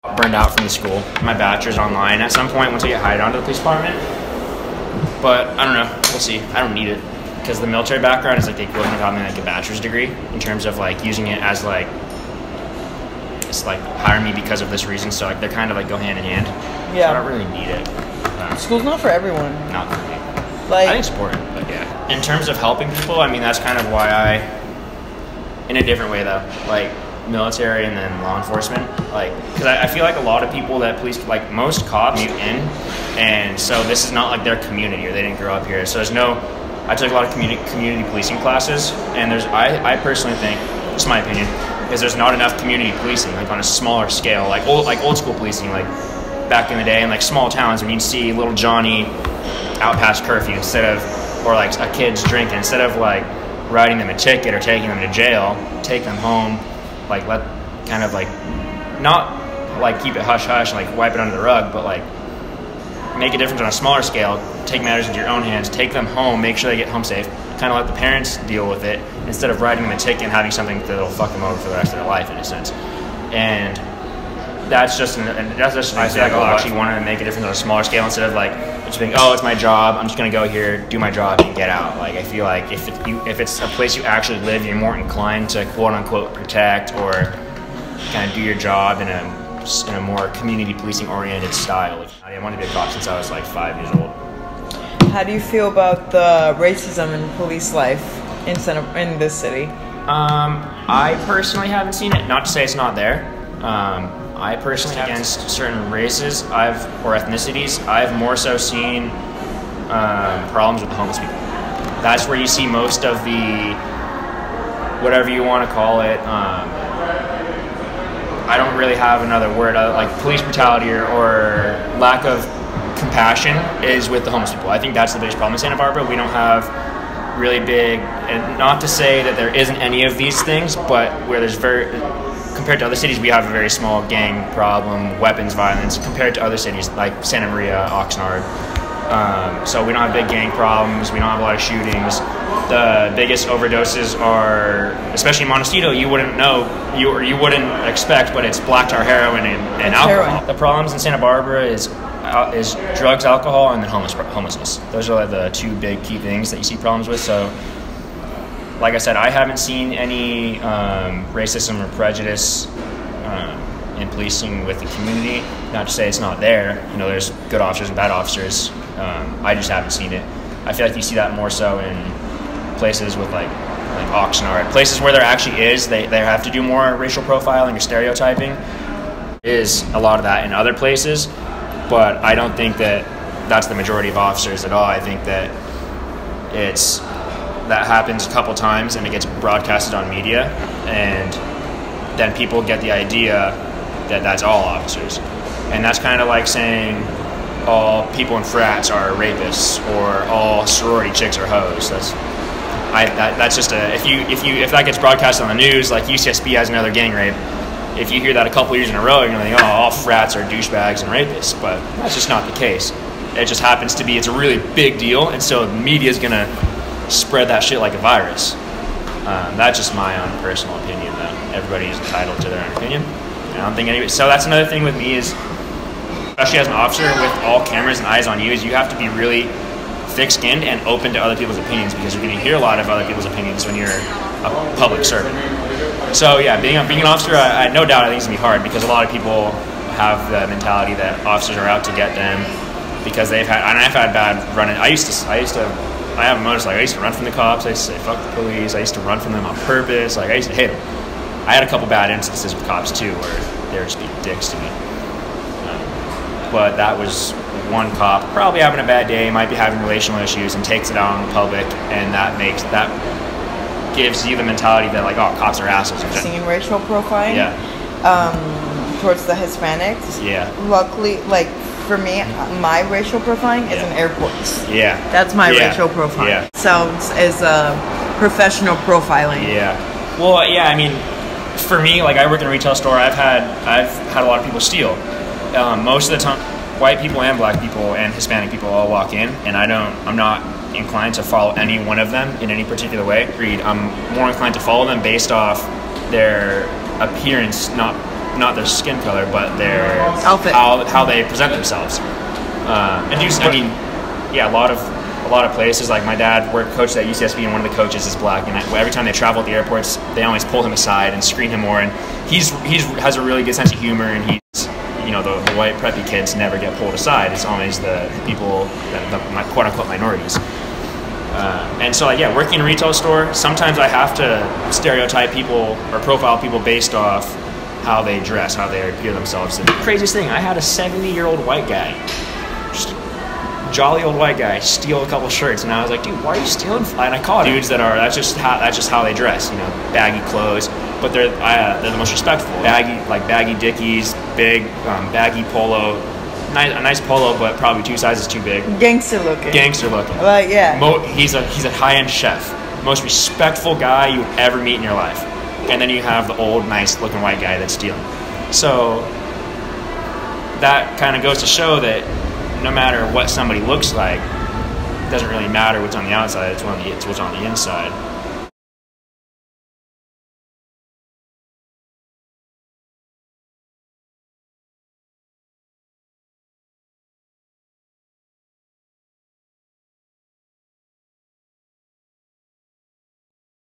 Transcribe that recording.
Burned out from the school. My bachelor's online at some point once I get hired onto the police department. But I don't know. We'll see. I don't need it because the military background is like the equivalent of having like a bachelor's degree in terms of like using it as like it's like hire me because of this reason. So like they're kind of like go hand in hand. Yeah. So I don't really need it. School's not for everyone. Not for me. Like, I think it's important, but yeah. In terms of helping people, I mean that's kind of why in a different way though, like military and then law enforcement, like because I feel like a lot of people that police, like most cops commute in, and so this is not like their community or they didn't grow up here. So there's no. I took a lot of community policing classes, and I personally think, it's my opinion, is there's not enough community policing like on a smaller scale, like old school policing, like back in the day in like small towns when you'd see little Johnny out past curfew instead of, or like a kid's drinking, instead of like writing them a ticket or taking them to jail, take them home, like let kind of like not like keep it hush hush and like wipe it under the rug, but like make a difference on a smaller scale, take matters into your own hands, take them home, make sure they get home safe, kind of let the parents deal with it instead of writing them a ticket and having something that'll fuck them over for the rest of their life in a sense. And that's just an example. I actually wanted to make a difference on a smaller scale instead of like just being, oh, it's my job, I'm just gonna go here, do my job, and get out. Like I feel like if it's a place you actually live, you're more inclined to quote unquote protect or kind of do your job in a more community policing oriented style. I wanted to be a cop since I was like 5 years old. how do you feel about the racism in police life in this city? I personally haven't seen it. Not to say it's not there. I personally, against certain races or ethnicities, I've more so seen problems with the homeless people. That's where you see most of the, whatever you want to call it, I don't really have another word, like police brutality or lack of compassion is with the homeless people. I think that's the biggest problem in Santa Barbara. We don't have really big, and not to say that there isn't any of these things, but where there's compared to other cities, we have a very small gang problem, weapons violence, compared to other cities like Santa Maria, Oxnard. So we don't have big gang problems, we don't have a lot of shootings. The biggest overdoses are, especially in Montecito, you wouldn't know, you wouldn't expect, but it's black tar heroin and alcohol. Heroin. The problems in Santa Barbara is drugs, alcohol, and then homelessness. Those are the two big key things that you see problems with. So, like I said, I haven't seen any racism or prejudice in policing with the community. Not to say it's not there. You know, there's good officers and bad officers. I just haven't seen it. I feel like you see that more so in places with like Oxnard, places where there actually is, they have to do more racial profiling or stereotyping. Is a lot of that in other places, but I don't think that that's the majority of officers at all. I think that that happens a couple times and it gets broadcasted on media, and then people get the idea that that's all officers. And that's kind of like saying all people in frats are rapists or all sorority chicks are hoes. That's just if that gets broadcast on the news, like UCSB has another gang rape, if you hear that a couple years in a row, you're gonna think, oh, all frats are douchebags and rapists, but that's just not the case. It just happens to be, it's a really big deal, and so the media's gonna spread that shit like a virus. That's just my own personal opinion, though. Everybody is entitled to their own opinion. I don't think anybody. So that's another thing with me is, especially as an officer with all cameras and eyes on you, is you have to be really thick-skinned and open to other people's opinions, because you're going to hear a lot of other people's opinions when you're a public servant. So yeah, being an officer, I no doubt I think it's going to be hard, because a lot of people have the mentality that officers are out to get them because I've had bad running. I have a motorcycle. I used to run from the cops. I used to say fuck the police. I used to run from them on purpose. Like I used to hate them. I had a couple bad instances with cops too, where they were just being dicks to me. But that was one cop probably having a bad day, might be having relational issues, and takes it out on the public, and that gives you the mentality that like, oh, cops are assholes. Seeing racial profiling. Yeah. Towards the Hispanics. Yeah. Luckily, like for me, my racial profiling is in airports. Yeah. That's my racial profiling. Yeah. Sounds as a professional profiling. Yeah. Well, yeah. I mean, for me, like I work in a retail store. I've had a lot of people steal. Most of the time, white people and black people and Hispanic people all walk in, and I'm not inclined to follow any one of them in any particular way. I'm more inclined to follow them based off their appearance, not not their skin color, but their Outfit. how they present themselves. And dudes, I mean, yeah, a lot of places. Like my dad coached at UCSB, and one of the coaches is black. And every time they travel at the airports, they always pull him aside and screen him more. And he's has a really good sense of humor, and he's, you know, the white preppy kids never get pulled aside. It's always the people that the quote unquote minorities. And so, like, yeah, working in a retail store, sometimes I have to stereotype people or profile people based off how they dress, how they appear themselves. The craziest thing, I had a 70-year-old white guy, just jolly old white guy, steal a couple shirts, and I was like, dude, why are you stealing? And I caught dudes that are that's just how they dress, you know, baggy clothes, but they're the most respectful. Baggy Dickies, big baggy polo. A nice polo, but probably 2 sizes too big. Gangster looking. Like, yeah. He's a high-end chef. Most respectful guy you would ever meet in your life. And then you have the old, nice-looking white guy that's stealing. So that kind of goes to show that no matter what somebody looks like, it doesn't really matter what's on the outside. It's what's on the inside.